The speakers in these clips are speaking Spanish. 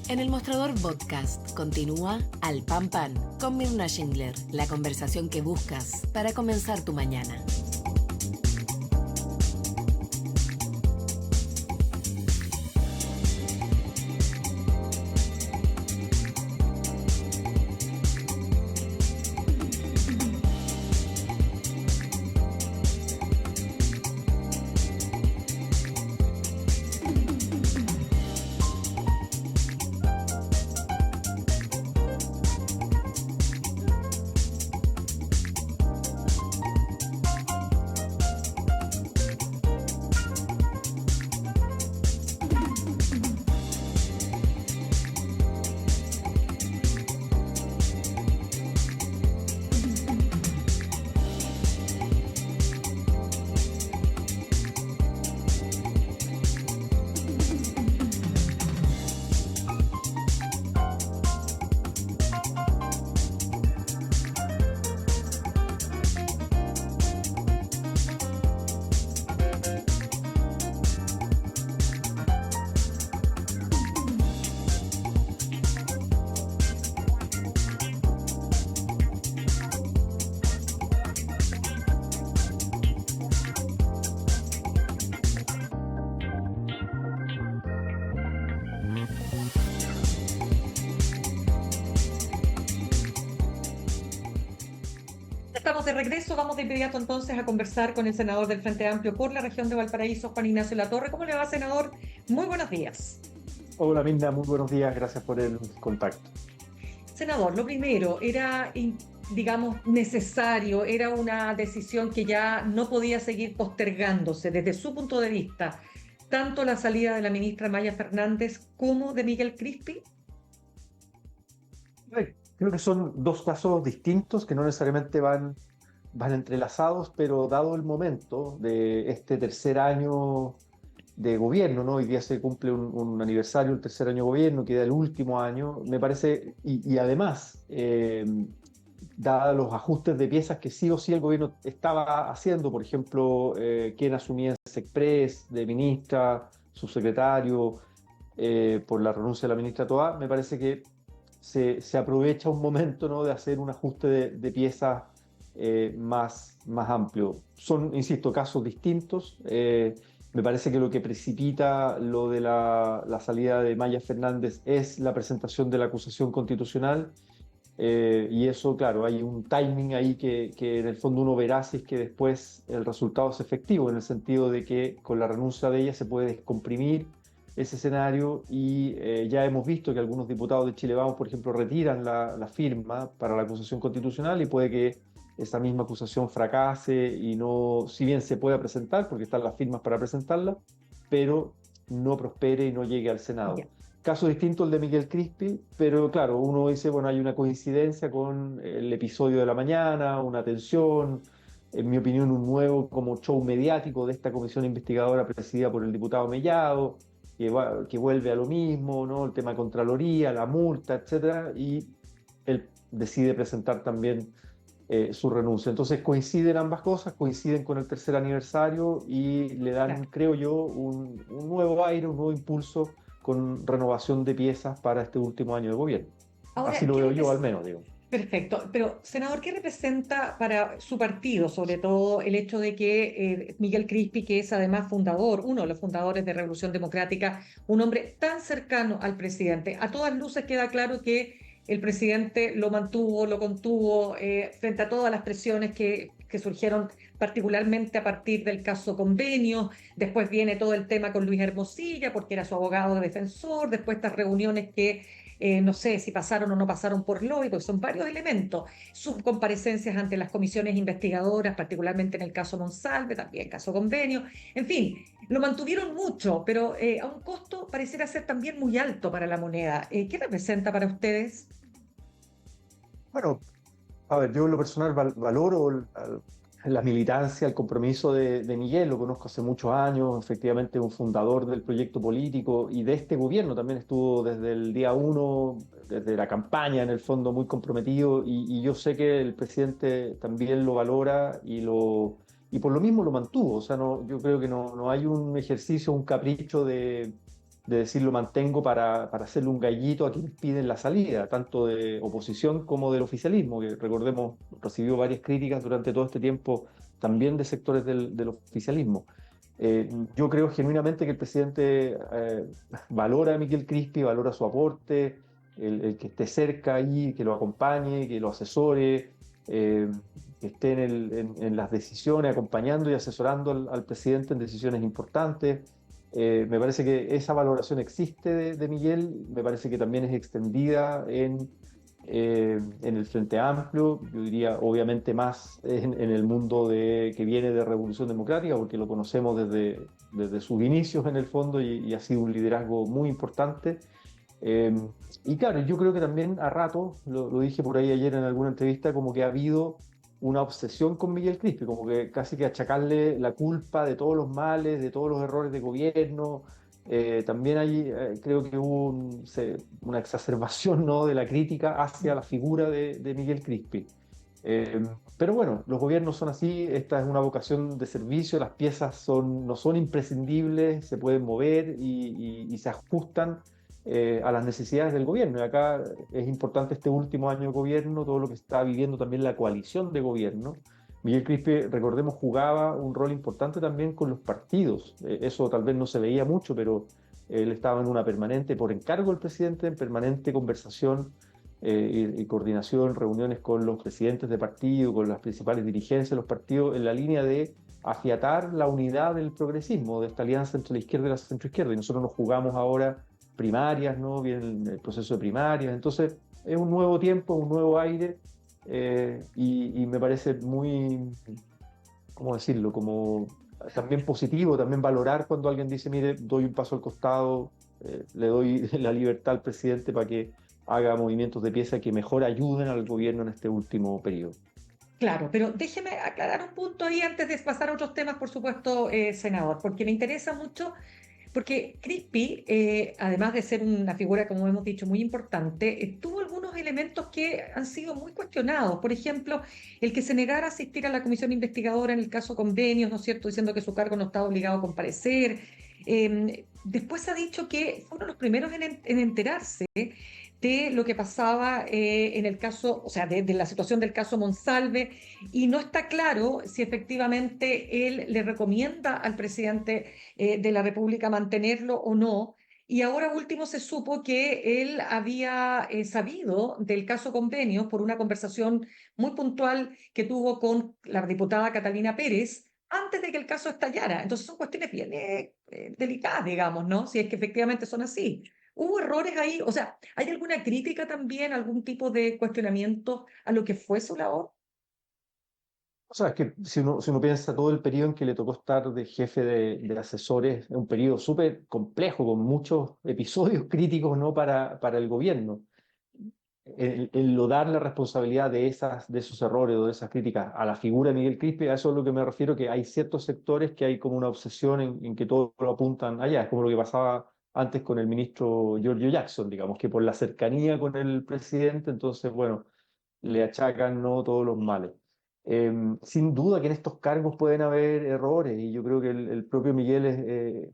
En el Mostrador Podcast continúa Al Pan Pan con Mirna Schindler, la conversación que buscas para comenzar tu mañana. Estamos de regreso, vamos de inmediato entonces a conversar con el senador del Frente Amplio por la región de Valparaíso, Juan Ignacio Latorre. ¿Cómo le va, senador? Muy buenos días. Hola Mirna, muy buenos días, gracias por el contacto. Senador, lo primero, era, digamos, necesario, era una decisión que ya no podía seguir postergándose desde su punto de vista, tanto la salida de la ministra Maya Fernández como de Miguel Crispi. Creo que son dos casos distintos que no necesariamente van entrelazados, pero dado el momento de este tercer año de gobierno, ¿no? Hoy día se cumple un aniversario, el tercer año de gobierno, queda el último año, me parece, y además, dados los ajustes de piezas que sí o sí el gobierno estaba haciendo, por ejemplo, quién asumía Sexpress de ministra, subsecretario, por la renuncia de la ministra Toá, me parece que se aprovecha un momento, ¿no?, de hacer un ajuste de piezas más amplio. Son, insisto, casos distintos. Me parece que lo que precipita lo de la salida de Maya Fernández es la presentación de la acusación constitucional, y eso, claro, hay un timing ahí que en el fondo uno verá si es que después el resultado es efectivo, en el sentido de que con la renuncia de ella se puede descomprimir ese escenario y ya hemos visto que algunos diputados de Chile Vamos, por ejemplo, retiran la firma para la acusación constitucional y puede que esa misma acusación fracase y no, si bien se pueda presentar, porque están las firmas para presentarla, pero no prospere y no llegue al Senado. Ya. Caso distinto el de Miguel Crispi, pero claro, uno dice, bueno, hay una coincidencia con el episodio de la mañana, una tensión, en mi opinión, un nuevo como show mediático de esta comisión investigadora presidida por el diputado Mellado, que vuelve a lo mismo, ¿no? El tema de Contraloría, la multa, etcétera, y él decide presentar también su renuncia. Entonces coinciden ambas cosas, coinciden con el tercer aniversario y le dan, Claro. creo yo, un nuevo aire, un nuevo impulso con renovación de piezas para este último año de gobierno. Ahora, Así lo veo yo, al menos, digo. Perfecto, pero senador, ¿qué representa para su partido, sobre todo el hecho de que Miguel Crispi, que es además fundador, uno de los fundadores de Revolución Democrática, un hombre tan cercano al presidente? A todas luces queda claro que el presidente lo mantuvo, lo contuvo frente a todas las presiones que surgieron particularmente a partir del caso Convenio. Después viene todo el tema con Luis Hermosilla, porque era su abogado defensor, después estas reuniones que no sé si pasaron o no pasaron por lobby, porque son varios elementos, sus comparecencias ante las comisiones investigadoras, particularmente en el caso Monsalve, también el caso Convenio, en fin, lo mantuvieron mucho, pero a un costo pareciera ser también muy alto para la moneda. ¿Qué representa para ustedes? Bueno, a ver, yo en lo personal valoro la militancia, el compromiso de Miguel, lo conozco hace muchos años, efectivamente un fundador del proyecto político y de este gobierno, también estuvo desde el día uno, desde la campaña en el fondo muy comprometido y yo sé que el presidente también lo valora y por lo mismo lo mantuvo. O sea, no, yo creo que no hay un ejercicio, un capricho de decir lo mantengo para hacerle un gallito a quienes piden la salida, tanto de oposición como del oficialismo, que recordemos recibió varias críticas durante todo este tiempo también de sectores del oficialismo. Yo creo genuinamente que el presidente valora a Miquel Crispi, valora su aporte, el que esté cerca ahí, que lo acompañe, que lo asesore, que esté en las decisiones, acompañando y asesorando al presidente en decisiones importantes. Me parece que esa valoración existe de Miguel, me parece que también es extendida en el Frente Amplio, yo diría obviamente más en el mundo que viene de Revolución Democrática, porque lo conocemos desde sus inicios en el fondo y ha sido un liderazgo muy importante. Eh, y claro, yo creo que también a rato, lo dije por ahí ayer en alguna entrevista, como que ha habido una obsesión con Miguel Crispi, como que casi que achacarle la culpa de todos los males, de todos los errores de gobierno. También hay, creo que hubo una exacerbación, ¿no?, de la crítica hacia la figura de Miguel Crispi. Eh, pero bueno, los gobiernos son así, esta es una vocación de servicio, las piezas no son imprescindibles, se pueden mover y se ajustan a las necesidades del gobierno. Y acá es importante este último año de gobierno, todo lo que está viviendo también la coalición de gobierno. Miguel Crispi, recordemos, jugaba un rol importante también con los partidos. Eso tal vez no se veía mucho, pero él estaba en una permanente, por encargo del presidente, en permanente conversación y coordinación, reuniones con los presidentes de partido, con las principales dirigencias de los partidos, en la línea de afiatar la unidad del progresismo, de esta alianza entre la izquierda y la centroizquierda. Y nosotros nos jugamos ahora primarias, ¿no? Viene el proceso de primarias. Entonces, es un nuevo tiempo, un nuevo aire, y me parece muy, ¿cómo decirlo? Como también positivo, también valorar cuando alguien dice, mire, doy un paso al costado, le doy la libertad al presidente para que haga movimientos de pieza que mejor ayuden al gobierno en este último periodo. Claro, pero déjeme aclarar un punto ahí antes de pasar a otros temas, por supuesto, senador, porque me interesa mucho. Porque Crispi, además de ser una figura, como hemos dicho, muy importante, tuvo algunos elementos que han sido muy cuestionados. Por ejemplo, el que se negara a asistir a la comisión investigadora en el caso Convenios, ¿no es cierto?, diciendo que su cargo no estaba obligado a comparecer. Después se ha dicho que fueron los primeros en enterarse de lo que pasaba en el caso, o sea, de la situación del caso Monsalve, y no está claro si efectivamente él le recomienda al presidente de la República mantenerlo o no. Y ahora último se supo que él había sabido del caso Convenios por una conversación muy puntual que tuvo con la diputada Catalina Pérez antes de que el caso estallara. Entonces son cuestiones bien delicadas, digamos, ¿no? Si es que efectivamente son así. ¿Hubo errores ahí? O sea, ¿hay alguna crítica también, algún tipo de cuestionamiento a lo que fue su labor? O sea, es que si uno piensa todo el periodo en que le tocó estar de jefe de asesores, es un periodo súper complejo, con muchos episodios críticos, ¿no?, para el gobierno. El lodar la responsabilidad de esos errores o de esas críticas a la figura de Miguel Crispi, a eso es lo que me refiero, que hay ciertos sectores que hay como una obsesión en que todo lo apuntan allá. Es como lo que pasaba antes con el ministro Giorgio Jackson, digamos, que por la cercanía con el presidente, entonces, bueno, le achacan, ¿no?, todos los males. Sin duda que en estos cargos pueden haber errores y yo creo que el propio Miguel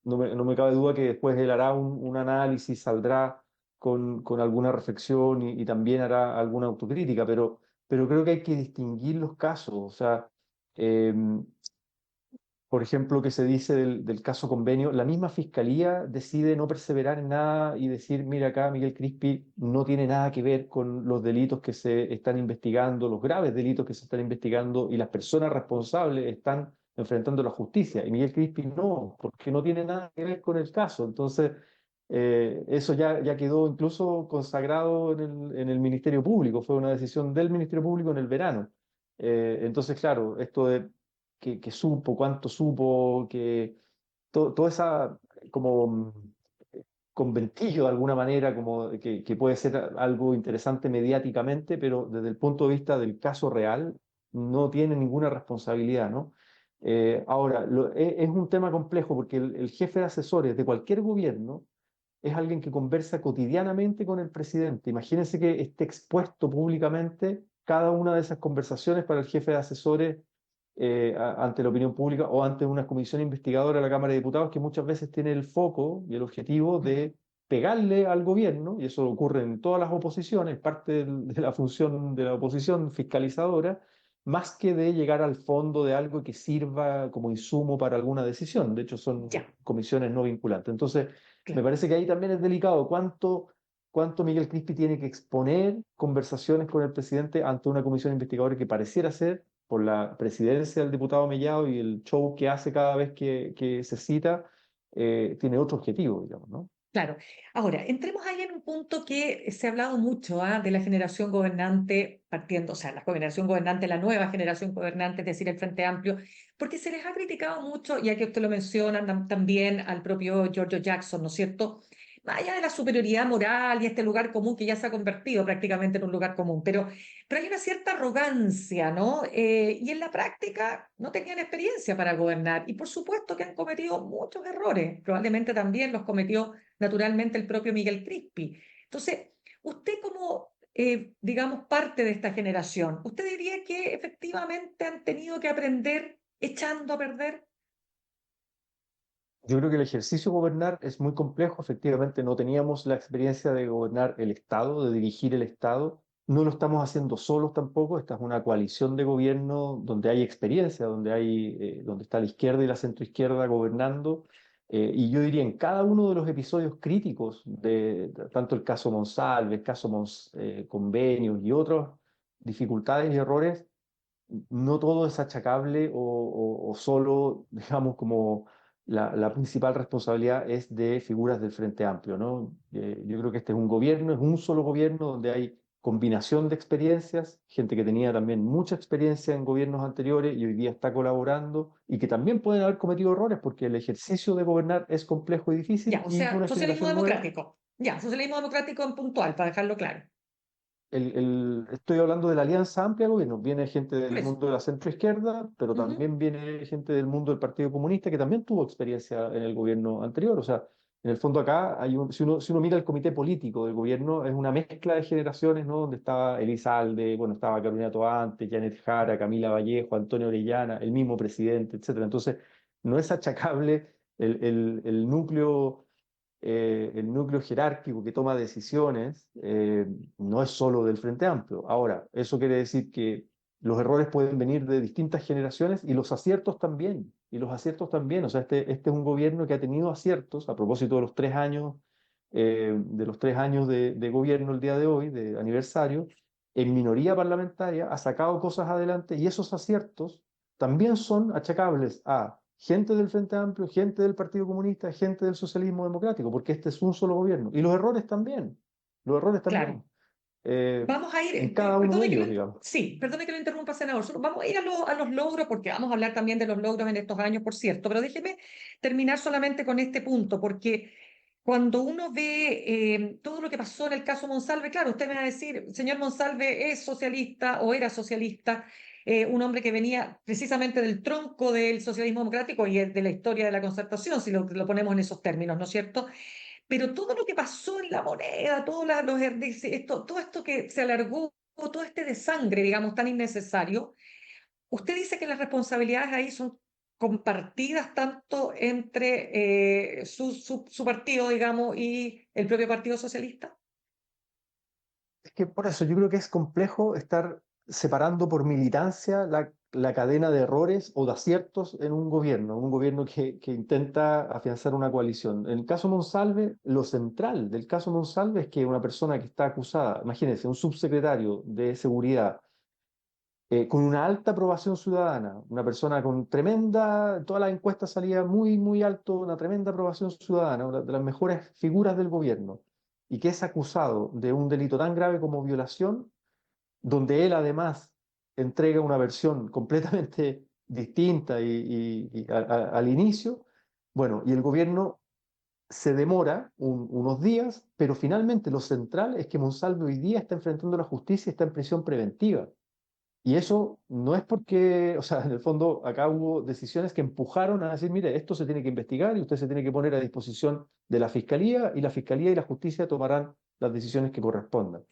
no me cabe duda que después él hará un análisis, saldrá con alguna reflexión y también hará alguna autocrítica, pero creo que hay que distinguir los casos. O sea, eh, por ejemplo, que se dice del caso Convenio, la misma fiscalía decide no perseverar en nada y decir, mira acá, Miguel Crispi no tiene nada que ver con los delitos que se están investigando, los graves delitos que se están investigando y las personas responsables están enfrentando la justicia. Y Miguel Crispi no, porque no tiene nada que ver con el caso. Entonces, eso ya quedó incluso consagrado en el Ministerio Público, fue una decisión del Ministerio Público en el verano. Entonces, claro, esto de que supo, cuánto supo, que toda esa como conventillo de alguna manera, como que puede ser algo interesante mediáticamente, pero desde el punto de vista del caso real no tiene ninguna responsabilidad, ¿no? Ahora, es un tema complejo porque el jefe de asesores de cualquier gobierno es alguien que conversa cotidianamente con el presidente. Imagínense que esté expuesto públicamente cada una de esas conversaciones para el jefe de asesores ante la opinión pública o ante una comisión investigadora de la Cámara de Diputados que muchas veces tiene el foco y el objetivo de pegarle al gobierno, y eso ocurre en todas las oposiciones, parte de la función de la oposición fiscalizadora, más que de llegar al fondo de algo que sirva como insumo para alguna decisión. De hecho, son Ya, comisiones no vinculantes. Entonces, me claro. parece que ahí también es delicado cuánto Miguel Crispi tiene que exponer conversaciones con el presidente ante una comisión investigadora que pareciera ser, por la presidencia del diputado Mellado y el show que hace cada vez que se cita, tiene otro objetivo, digamos, ¿no? Claro. Ahora, entremos ahí en un punto que se ha hablado mucho, de la generación gobernante, partiendo, o sea, la generación gobernante, la nueva generación gobernante, es decir, el Frente Amplio, porque se les ha criticado mucho, ya que usted lo menciona también al propio Giorgio Jackson, ¿no es cierto? Más allá de la superioridad moral y este lugar común que ya se ha convertido prácticamente en un lugar común, pero hay una cierta arrogancia, ¿no? Y en la práctica no tenían experiencia para gobernar y por supuesto que han cometido muchos errores, probablemente también los cometió naturalmente el propio Miguel Crispi. Entonces, usted como, digamos, parte de esta generación, ¿usted diría que efectivamente han tenido que aprender echando a perder? Yo creo que el ejercicio de gobernar es muy complejo. Efectivamente, no teníamos la experiencia de gobernar el Estado, de dirigir el Estado. No lo estamos haciendo solos tampoco. Esta es una coalición de gobierno donde hay experiencia, donde está la izquierda y la centroizquierda gobernando. Y yo diría en cada uno de los episodios críticos de tanto el caso Monsalve, el caso Convenios y otras dificultades y errores, no todo es achacable o solo, digamos, como la principal responsabilidad es de figuras del Frente Amplio, ¿no? Yo creo que este es un gobierno, es un solo gobierno donde hay combinación de experiencias, gente que tenía también mucha experiencia en gobiernos anteriores y hoy día está colaborando y que también pueden haber cometido errores porque el ejercicio de gobernar es complejo y Ya, difícil o y sea, una socialismo generación nueva. democrático. Ya, socialismo democrático en puntual, para dejarlo claro. Estoy hablando de la Alianza Amplia de Gobierno. Viene gente Por del eso. mundo de la centroizquierda, pero Ujú. también viene gente del mundo del Partido Comunista que también tuvo experiencia en el gobierno anterior. O sea, en el fondo acá, si uno mira el comité político del gobierno, es una mezcla de generaciones, ¿no? Donde estaba Elizalde, bueno, estaba Carolina Toante, Janet Jara, Camila Vallejo, Antonio Orellana, el mismo presidente, etcétera. Entonces, no es achacable el núcleo jerárquico que toma decisiones, no es solo del Frente Amplio. Ahora, eso quiere decir que los errores pueden venir de distintas generaciones y los aciertos también. Y los aciertos también. O sea, este es un gobierno que ha tenido aciertos a propósito de los 3 años de gobierno el día de hoy, de aniversario, en minoría parlamentaria, ha sacado cosas adelante y esos aciertos también son achacables a gente del Frente Amplio, gente del Partido Comunista, gente del socialismo democrático, porque este es un solo gobierno. Y los errores Claro. también, eh, Vamos a ir, en cada uno de ellos, digamos. sí, perdone que lo interrumpa, senador. Vamos a ir a los logros, porque vamos a hablar también de los logros en estos años, por cierto, pero déjeme terminar solamente con este punto, porque cuando uno ve todo lo que pasó en el caso Monsalve, claro, usted me va a decir, señor Monsalve es socialista o era socialista, un hombre que venía precisamente del tronco del socialismo democrático y de la historia de la concertación, si lo ponemos en esos términos, ¿no es cierto? Pero todo lo que pasó en la moneda, todo esto que se alargó, todo este desangre, digamos, tan innecesario, usted dice que las responsabilidades ahí son compartidas tanto entre su partido, digamos, y el propio Partido Socialista. Es que por eso yo creo que es complejo estar separando por militancia la cadena de errores o de aciertos en un gobierno que intenta afianzar una coalición. En el caso Monsalve, lo central del caso Monsalve es que una persona que está acusada, imagínense, un subsecretario de seguridad, con una alta aprobación ciudadana, una persona con tremenda, todas las encuestas salía muy, muy alto, una tremenda aprobación ciudadana, una de las mejores figuras del gobierno, y que es acusado de un delito tan grave como violación, donde él además entrega una versión completamente distinta al inicio, bueno, y el gobierno se demora unos días, pero finalmente lo central es que Monsalve hoy día está enfrentando la justicia y está en prisión preventiva. Y eso no es porque, o sea, en el fondo acá hubo decisiones que empujaron a decir, mire, esto se tiene que investigar y usted se tiene que poner a disposición de la Fiscalía y la Fiscalía y la Justicia tomarán las decisiones que correspondan.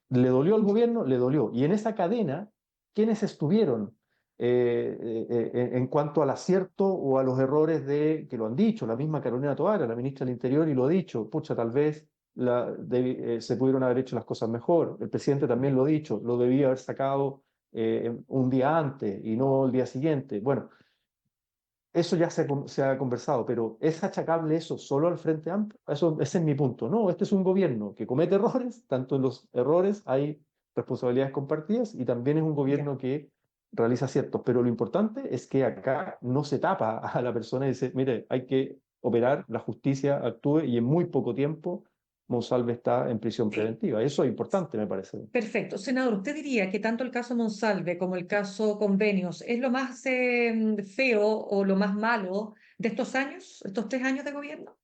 ¿Le dolió al gobierno? Le dolió. Y en esa cadena, ¿quiénes estuvieron? en cuanto al acierto o a los errores que lo han dicho, la misma Carolina Toara, la ministra del Interior, y lo ha dicho, pucha, tal vez se pudieron haber hecho las cosas mejor. El presidente también lo ha dicho, lo debía haber sacado un día antes y no el día siguiente. Bueno, eso ya se ha conversado, pero ¿es achacable eso solo al Frente Amplio? Ese es mi punto. No, este es un gobierno que comete errores, tanto en los errores hay responsabilidades compartidas y también es un Ya. gobierno que realiza aciertos. Pero lo importante es que acá no se tapa a la persona y dice, mire, hay que operar, la justicia actúe y en muy poco tiempo Monsalve está en prisión Sí. preventiva. Eso es importante, me parece. Perfecto. Senador, ¿usted diría que tanto el caso Monsalve como el caso Convenios es lo más feo o lo más malo de estos años, estos 3 años de gobierno?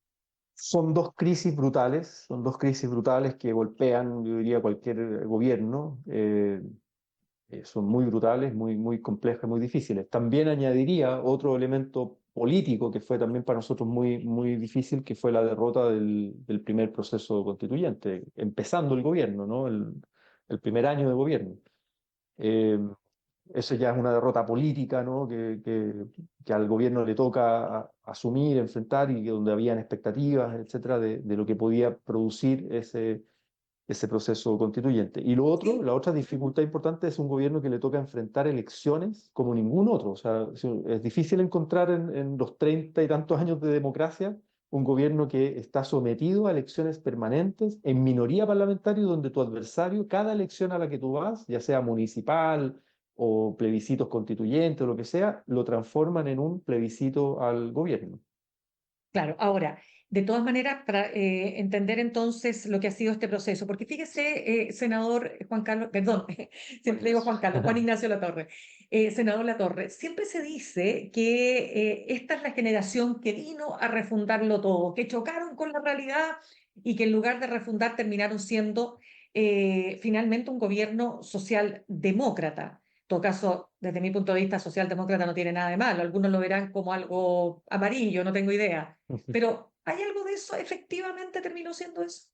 Son dos crisis brutales que golpean, yo diría, cualquier gobierno. Son muy brutales, muy complejas, muy difíciles. También añadiría otro elemento político que fue también para nosotros muy difícil, que fue la derrota del primer proceso constituyente, empezando el gobierno, ¿no? El primer año de gobierno. Eh, Eso ya es una derrota política, ¿no? Que al gobierno le toca asumir, enfrentar y donde habían expectativas, etcétera, de lo que podía producir ese proceso constituyente. Y lo otro, Sí. la otra dificultad importante es un gobierno que le toca enfrentar elecciones como ningún otro. O sea, es difícil encontrar en los 30 y tantos años de democracia un gobierno que está sometido a elecciones permanentes en minoría parlamentaria donde tu adversario, cada elección a la que tú vas, ya sea municipal o plebiscitos constituyentes o lo que sea, lo transforman en un plebiscito al gobierno. Claro, ahora, de todas maneras, para entender entonces lo que ha sido este proceso, porque fíjese, senador Juan Carlos, perdón, siempre digo Juan Carlos, Juan Ignacio Latorre, senador Latorre, siempre se dice que esta es la generación que vino a refundarlo todo, que chocaron con la realidad y que en lugar de refundar terminaron siendo finalmente un gobierno socialdemócrata. En todo caso, desde mi punto de vista, socialdemócrata no tiene nada de malo. Algunos lo verán como algo amarillo, no tengo idea. Pero ¿hay algo de eso? ¿Efectivamente terminó siendo eso?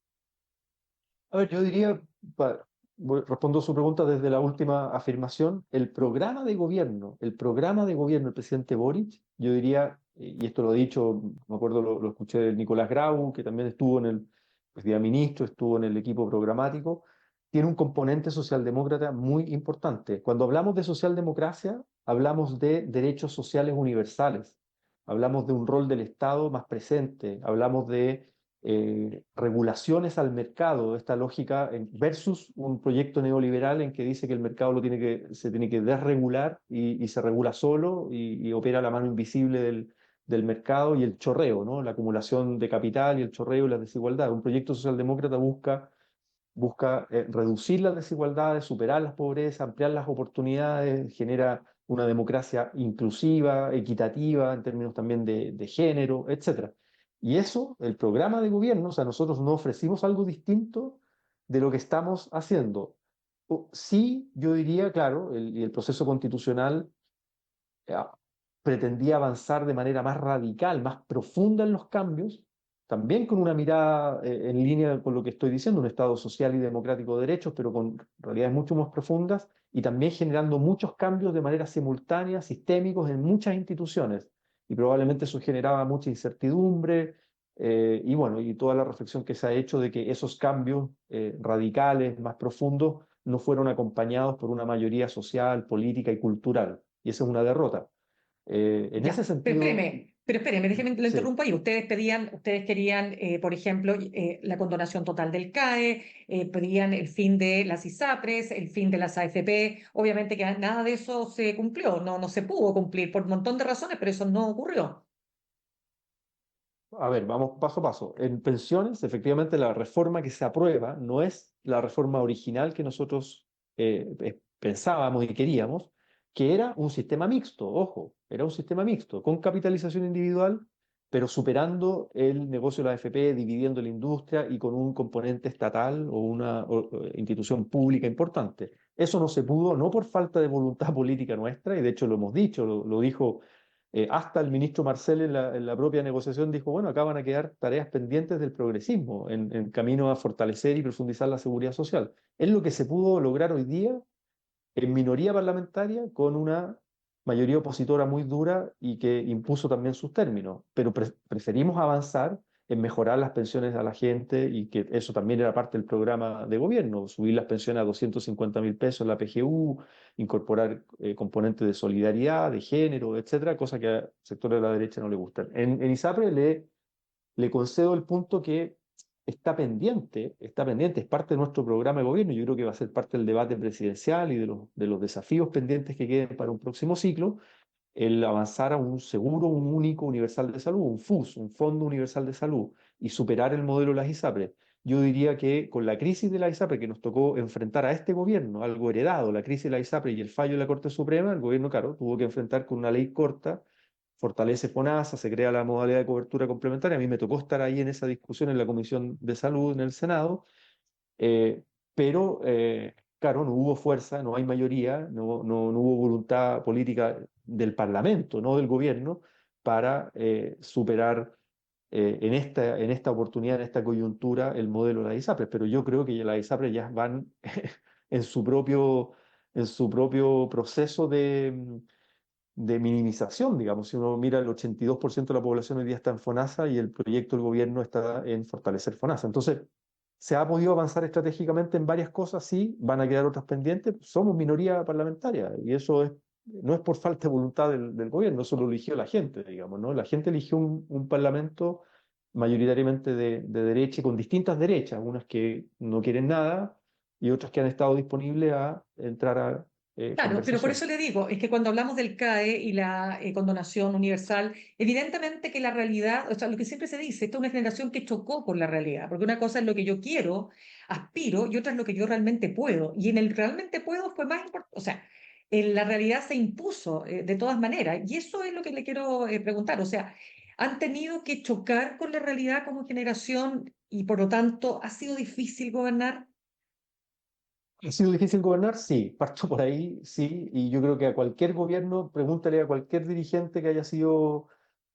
A ver, yo diría, respondo a su pregunta desde la última afirmación, el programa de gobierno del presidente Boric, yo diría, y esto lo he dicho, me acuerdo, lo escuché de Nicolás Grau, que también estuvo pues, día ministro, estuvo en el equipo programático, tiene un componente socialdemócrata muy importante. Cuando hablamos de socialdemocracia, hablamos de derechos sociales universales, hablamos de un rol del Estado más presente, hablamos de regulaciones al mercado, esta lógica versus un proyecto neoliberal en que dice que el mercado se tiene que desregular y se regula solo y opera la mano invisible del mercado y el chorreo, ¿no? La acumulación de capital y el chorreo y la desigualdad. Un proyecto socialdemócrata busca reducir las desigualdades, superar las pobrezas, ampliar las oportunidades, genera una democracia inclusiva, equitativa en términos también de género, etcétera. Y eso, el programa de gobierno, o sea, nosotros no ofrecimos algo distinto de lo que estamos haciendo. Sí, yo diría, claro, el proceso constitucional eh, pretendía avanzar de manera más radical, más profunda en los cambios, también con una mirada en línea con lo que estoy diciendo, un Estado social y democrático de derechos, pero con realidades mucho más profundas y también generando muchos cambios de manera simultánea, sistémicos en muchas instituciones. Y probablemente eso generaba mucha incertidumbre y bueno, y toda la reflexión que se ha hecho de que esos cambios radicales, más profundos, no fueron acompañados por una mayoría social, política y cultural. Y esa es una derrota. En ese Ya, sentido, pero espéreme, déjeme, lo sí. interrumpo ahí. Ustedes querían, por ejemplo, la condonación total del CAE, pedían el fin de las ISAPRES, el fin de las AFP. Obviamente que nada de eso se cumplió, no se pudo cumplir por un montón de razones, pero eso no ocurrió. A ver, vamos paso a paso. En pensiones, efectivamente, la reforma que se aprueba no es la reforma original que nosotros pensábamos y queríamos, que era un sistema mixto, ojo, era un sistema mixto, con capitalización individual, pero superando el negocio de la AFP, dividiendo la industria y con un componente estatal o una institución pública importante. Eso no se pudo, no por falta de voluntad política nuestra, y de hecho lo hemos dicho, lo dijo hasta el ministro Marcel en la propia negociación dijo, bueno, acá van a quedar tareas pendientes del progresismo en camino a fortalecer y profundizar la seguridad social. Es lo que se pudo lograr hoy día en minoría parlamentaria con una mayoría opositora muy dura y que impuso también sus términos, pero preferimos avanzar en mejorar las pensiones a la gente y que eso también era parte del programa de gobierno, subir las pensiones a 250.000 pesos en la PGU, incorporar componentes de solidaridad, de género, etcétera, cosa que al sector de la derecha no le gustan. En ISAPRE le concedo el punto que está pendiente, es parte de nuestro programa de gobierno. Yo creo que va a ser parte del debate presidencial y de los desafíos pendientes que queden para un próximo ciclo, el avanzar a un seguro, un único universal de salud, un FUS, un Fondo Universal de Salud, y superar el modelo de las ISAPRES. Yo diría que con la crisis de la ISAPRE que nos tocó enfrentar a este gobierno, algo heredado, la crisis de la ISAPRE y el fallo de la Corte Suprema, el gobierno, claro, tuvo que enfrentar con una ley corta, fortalece FONASA, se crea la modalidad de cobertura complementaria. A mí me tocó estar ahí en esa discusión en la Comisión de Salud en el Senado, eh, pero claro, no hubo fuerza, no hay mayoría, no hubo voluntad política del Parlamento, no del gobierno, para superar en esta oportunidad, en esta coyuntura, el modelo de la ISAPRES. Pero yo creo que las ISAPRES ya van en en su propio proceso de minimización, digamos. Si uno mira, el 82% de la población hoy día está en FONASA y el proyecto del gobierno está en fortalecer FONASA. Entonces, se ha podido avanzar estratégicamente en varias cosas, sí, van a quedar otras pendientes. Somos minoría parlamentaria y eso no es por falta de voluntad del gobierno, eso lo eligió la gente, digamos, ¿no? La gente eligió un parlamento mayoritariamente de derecha y con distintas derechas, unas que no quieren nada y otras que han estado disponibles a entrar a Claro, pero por conversación. eso le digo, es que cuando hablamos del CAE y la condonación universal, evidentemente que la realidad, o sea, lo que siempre se dice, esta es una generación que chocó con la realidad, porque una cosa es lo que yo quiero, aspiro, y otra es lo que yo realmente puedo. Y en el realmente puedo fue más importante, o sea, en la realidad se impuso de todas maneras, y eso es lo que le quiero preguntar, o sea, han tenido que chocar con la realidad como generación y por lo tanto ha sido difícil gobernar. ¿Ha sido difícil gobernar? Sí, parto por ahí, sí, y yo creo que a cualquier gobierno, pregúntale a cualquier dirigente que haya sido,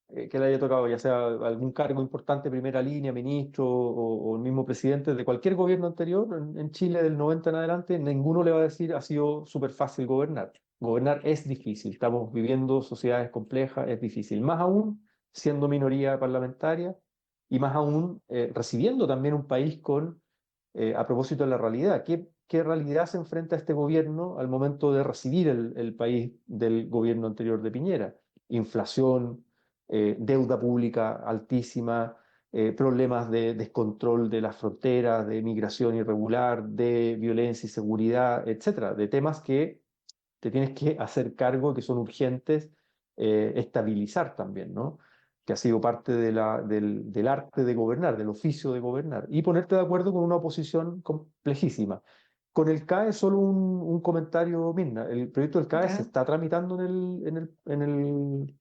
que le haya tocado, ya sea algún cargo importante, primera línea, ministro o el mismo presidente de cualquier gobierno anterior, en Chile del 90 en adelante, ninguno le va a decir ha sido súper fácil gobernar. Gobernar es difícil, estamos viviendo sociedades complejas, es difícil, más aún siendo minoría parlamentaria y más aún recibiendo también un país con a propósito de la realidad. ¿Qué realidad se enfrenta este gobierno al momento de recibir el país del gobierno anterior de Piñera? Inflación, deuda pública altísima, problemas de descontrol de las fronteras, de migración irregular, de violencia y seguridad, etcétera, de temas que te tienes que hacer cargo, que son urgentes, estabilizar también, ¿no? Que ha sido parte del arte de gobernar, del oficio de gobernar, y ponerte de acuerdo con una oposición complejísima. Con el CAE, solo un comentario, Mirna. El proyecto del CAE se ¿Ya? está tramitando en el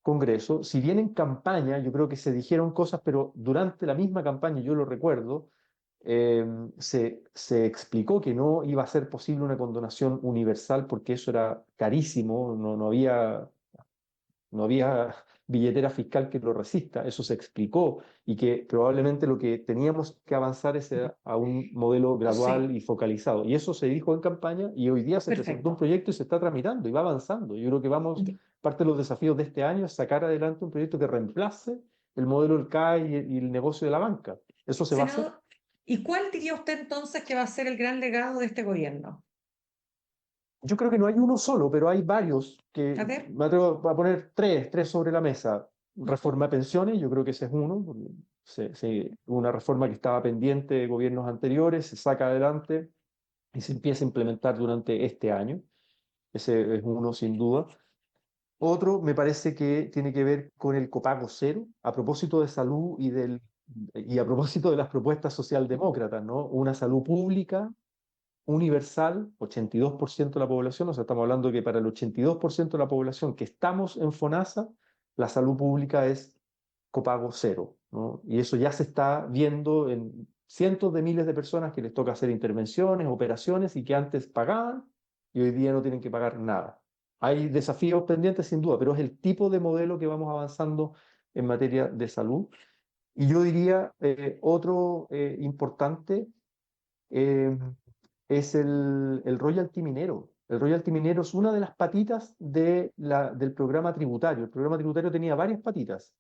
Congreso. Si bien en campaña, yo creo que se dijeron cosas, pero durante la misma campaña, yo lo recuerdo, se explicó que no iba a ser posible una condonación universal porque eso era carísimo, no había billetera fiscal que lo resista, eso se explicó y que probablemente lo que teníamos que avanzar es a un modelo gradual Sí, y focalizado. Y eso se dijo en campaña y hoy día se presentó un perfecto. proyecto y se está tramitando y va avanzando. Yo creo que parte de los desafíos de este año es sacar adelante un proyecto que reemplace el modelo del CAE y el negocio de la banca. ¿Eso se va a hacer? Senador, ¿y cuál diría usted entonces que va a ser el gran legado de este gobierno? Yo creo que no hay uno solo, pero hay varios que A ver, me atrevo a poner tres sobre la mesa. Reforma de pensiones, yo creo que ese es uno, porque una reforma que estaba pendiente de gobiernos anteriores, se saca adelante y se empieza a implementar durante este año. Ese es uno sin duda. Otro me parece que tiene que ver con el copago cero, a propósito de salud y a propósito de las propuestas socialdemócratas, ¿no? Una salud pública universal, 82% de la población, o sea, estamos hablando de que para el 82% de la población que estamos en FONASA, la salud pública es copago cero, ¿no? Y eso ya se está viendo en cientos de miles de personas que les toca hacer intervenciones, operaciones y que antes pagaban y hoy día no tienen que pagar nada. Hay desafíos pendientes sin duda, pero es el tipo de modelo que vamos avanzando en materia de salud. Y yo diría otro importante eh, es el royalty minero. El royalty minero es una de las patitas del programa tributario. El programa tributario tenía varias patitas.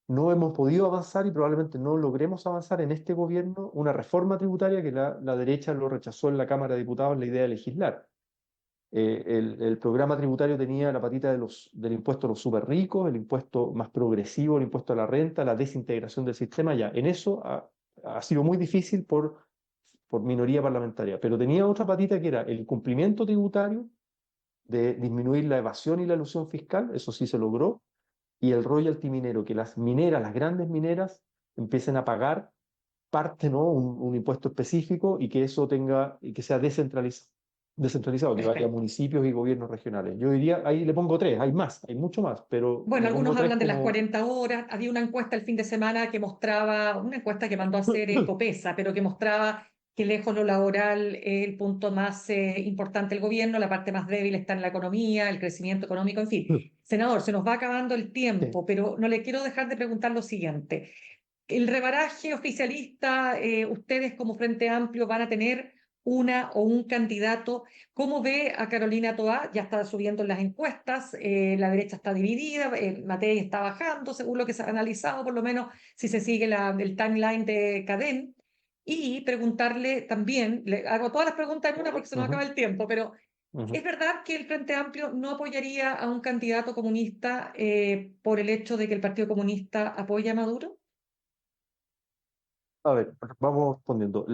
No hemos podido avanzar y probablemente no logremos avanzar en este gobierno una reforma tributaria que la derecha lo rechazó en la Cámara de Diputados la idea de legislar. El programa tributario tenía la patita del impuesto a los súper ricos, el impuesto más progresivo, el impuesto a la renta, la desintegración del sistema. Ya, en eso ha sido muy difícil por minoría parlamentaria, pero tenía otra patita que era el cumplimiento tributario, de disminuir la evasión y la elusión fiscal, eso sí se logró, y el royalty minero, que las mineras, las grandes mineras, empiecen a pagar parte, ¿no? Un impuesto específico y que eso y que sea descentralizado, que vaya a Perfecto. municipios y gobiernos regionales. Yo diría, ahí le pongo tres, hay más, hay mucho más, pero Bueno, le pongo algunos tres hablan de las como... 40 horas. Había una encuesta el fin de semana que mostraba, una encuesta que mandó a hacer Copesa, pero que mostraba que lejos lo laboral es el punto más importante del gobierno, la parte más débil está en la economía, el crecimiento económico, en fin. Senador, se nos va acabando el Sí. tiempo, pero no le quiero dejar de preguntar lo siguiente. El rebaraje oficialista, ustedes como Frente Amplio van a tener una o un candidato. ¿Cómo ve a Carolina Toá? Ya está subiendo en las encuestas, la derecha está dividida, Matei está bajando, según lo que se ha analizado, por lo menos si se sigue el timeline de Cadem. Y preguntarle también, le hago todas las preguntas en una porque se nos acaba Ujú, el tiempo, pero ¿es ujú. verdad que el Frente Amplio no apoyaría a un candidato comunista por el hecho de que el Partido Comunista apoya a Maduro? A ver, vamos respondiendo.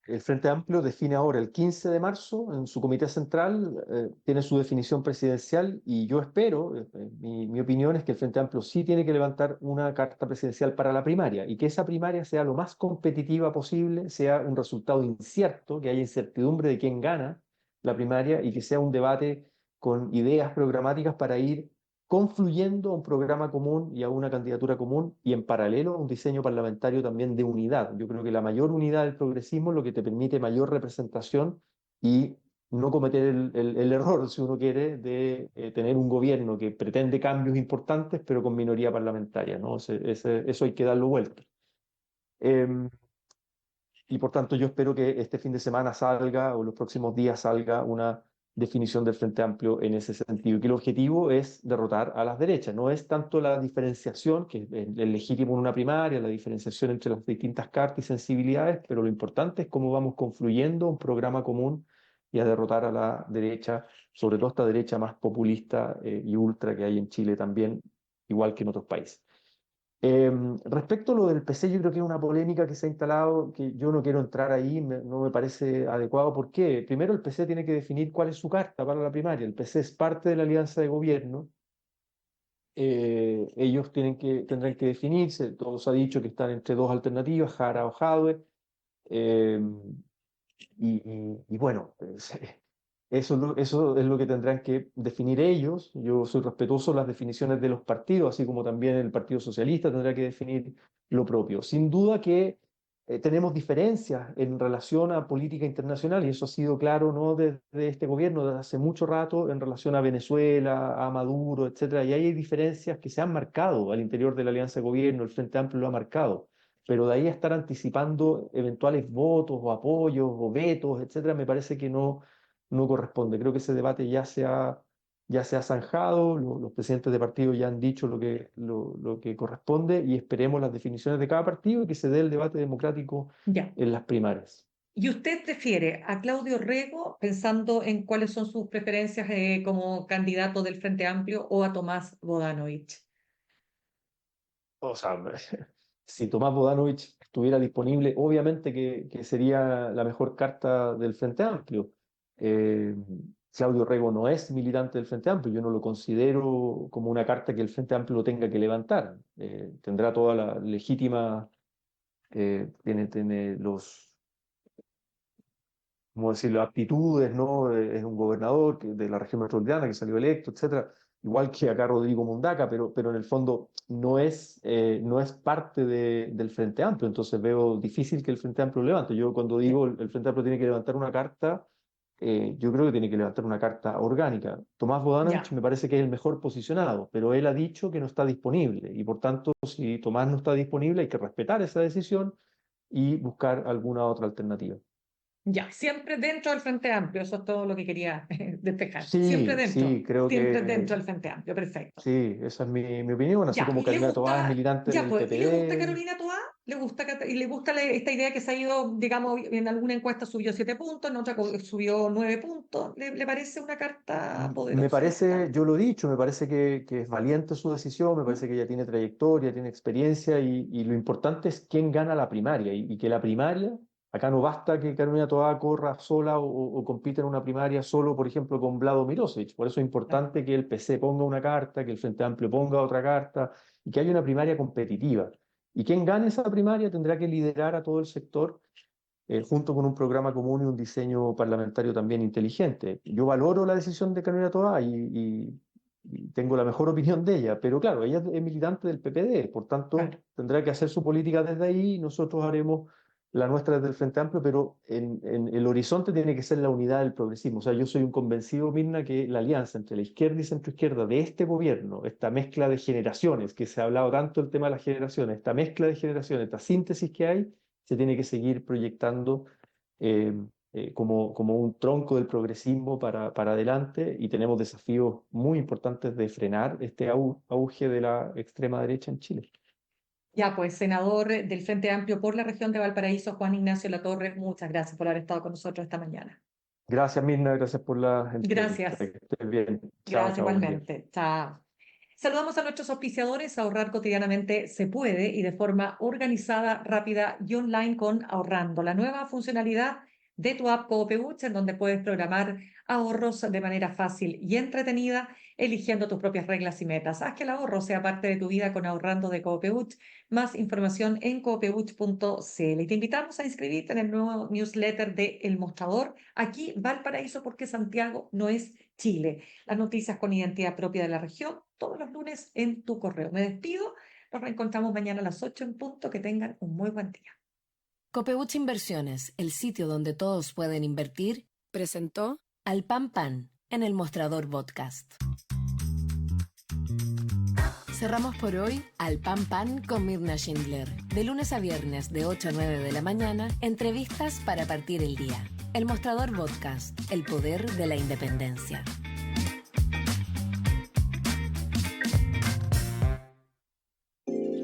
El Frente Amplio define ahora el 15 de marzo en su comité central, tiene su definición presidencial y yo espero, mi opinión es que el Frente Amplio sí tiene que levantar una carta presidencial para la primaria y que esa primaria sea lo más competitiva posible, sea un resultado incierto, que haya incertidumbre de quién gana la primaria y que sea un debate con ideas programáticas para ir confluyendo a un programa común y a una candidatura común y en paralelo a un diseño parlamentario también de unidad. Yo creo que la mayor unidad del progresismo es lo que te permite mayor representación y no cometer el error, si uno quiere, de tener un gobierno que pretende cambios importantes pero con minoría parlamentaria, ¿no? Eso hay que darlo vuelta. Eh, y por tanto yo espero que este fin de semana salga o los próximos días salga una definición del Frente Amplio en ese sentido, y que el objetivo es derrotar a las derechas, no es tanto la diferenciación, que es legítimo en una primaria, la diferenciación entre las distintas cartas y sensibilidades, pero lo importante es cómo vamos confluyendo un programa común y a derrotar a la derecha, sobre todo esta derecha más populista y ultra que hay en Chile también, igual que en otros países. Respecto a lo del PC, yo creo que es una polémica que se ha instalado, que yo no quiero entrar ahí, no me parece adecuado. ¿Por qué? Primero, el PC tiene que definir cuál es su carta para la primaria. El PC es parte de la alianza de gobierno. Ellos tendrán que definirse. Todo se ha dicho que están entre dos alternativas, Jara o Jadwe. Eh, y bueno, eso es lo que tendrán que definir ellos. Yo soy respetuoso de las definiciones de los partidos, así como también el Partido Socialista tendrá que definir lo propio. Sin duda que tenemos diferencias en relación a política internacional, y eso ha sido claro, ¿no? Desde este gobierno, desde hace mucho rato, en relación a Venezuela, a Maduro, etcétera. Y hay diferencias que se han marcado al interior de la Alianza de Gobierno, el Frente Amplio lo ha marcado, pero de ahí a estar anticipando eventuales votos o apoyos o vetos, etcétera, me parece que no corresponde. Creo que ese debate ya se ha zanjado, los presidentes de partido ya han dicho lo que corresponde y esperemos las definiciones de cada partido y que se dé el debate democrático Ya. en las primarias. ¿Y usted prefiere a Claudio Rego, pensando en cuáles son sus preferencias como candidato del Frente Amplio, o a Tomás Bodanovich? O sea, si Tomás Bodanovich estuviera disponible, obviamente que sería la mejor carta del Frente Amplio. Eh, Claudio Rego no es militante del Frente Amplio, yo no lo considero como una carta que el Frente Amplio tenga que levantar. Tendrá toda la legítima, tiene como decirlo, aptitudes, ¿no? Es un gobernador de la región metropolitana que salió electo, etcétera, igual que acá Rodrigo Mundaca, pero en el fondo no es parte del Frente Amplio, entonces veo difícil que el Frente Amplio levante. Yo cuando Ya, digo el Frente Amplio tiene que levantar una carta, yo creo que tiene que levantar una carta orgánica. Tomás Bodanovich ya. me parece que es el mejor posicionado, pero él ha dicho que no está disponible, y por tanto, si Tomás no está disponible, hay que respetar esa decisión y buscar alguna otra alternativa. Ya, siempre dentro del Frente Amplio, eso es todo lo que quería despejar. Siempre Sí, dentro, sí, creo siempre que dentro del Frente Amplio, perfecto. sí, esa es mi opinión, así Ya, como y le Carolina Toá es gusta, militante ya del pues, ¿y le gusta PPD. Carolina Toá? ¿Y le gusta esta idea que se ha ido, digamos, en alguna encuesta subió 7 puntos, en otra subió 9 puntos? ¿Le parece una carta Me poderosa esta? parece, yo lo he dicho, me parece que es valiente su decisión, me ¿Mm? parece que ella tiene trayectoria, tiene experiencia y lo importante es quién gana la primaria y que la primaria, acá no basta que Carolina Toá corra sola o compita en una primaria solo, por ejemplo, con Vlado Mirosevich. Por eso es Claro. importante que el PC ponga una carta, que el Frente Amplio ponga otra carta y que haya una primaria competitiva. Y quien gane esa primaria tendrá que liderar a todo el sector junto con un programa común y un diseño parlamentario también inteligente. Yo valoro la decisión de Carolina Toá y tengo la mejor opinión de ella, pero claro, ella es militante del PPD, por tanto Claro. tendrá que hacer su política desde ahí y nosotros haremos la nuestra desde el Frente Amplio, pero en el horizonte tiene que ser la unidad del progresismo. O sea, yo soy un convencido, Mirna, que la alianza entre la izquierda y centroizquierda de este gobierno, esta mezcla de generaciones, que se ha hablado tanto del tema de las generaciones, esta mezcla de generaciones, esta síntesis que hay, se tiene que seguir proyectando eh, como un tronco del progresismo para adelante y tenemos desafíos muy importantes de frenar este auge de la extrema derecha en Chile. Ya, pues, senador del Frente Amplio por la región de Valparaíso, Juan Ignacio Latorre, muchas gracias por haber estado con nosotros esta mañana. Gracias, Mirna, gracias por la entrevista. Gracias. Que estés bien. Chao, Gracias chao, buen día. igualmente. Chao. Saludamos a nuestros auspiciadores. Ahorrar cotidianamente se puede y de forma organizada, rápida y online con Ahorrando, la nueva funcionalidad de tu app Coopeuch, en donde puedes programar ahorros de manera fácil y entretenida, eligiendo tus propias reglas y metas. Haz que el ahorro sea parte de tu vida con Ahorrando de Coopeuch. Más información en coopeuch.cl. Y te invitamos a inscribirte en el nuevo newsletter de El Mostrador. Aquí Valparaíso, porque Santiago no es Chile. Las noticias con identidad propia de la región, todos los lunes en tu correo. Me despido, nos reencontramos mañana a las 8 en punto. Que tengan un muy buen día. Copeuch Inversiones, el sitio donde todos pueden invertir, presentó Al Pan Pan en el Mostrador Podcast. Cerramos por hoy Al Pan Pan con Mirna Schindler. De lunes a viernes de 8 a 9 de la mañana, entrevistas para partir el día. El Mostrador Podcast, el poder de la independencia.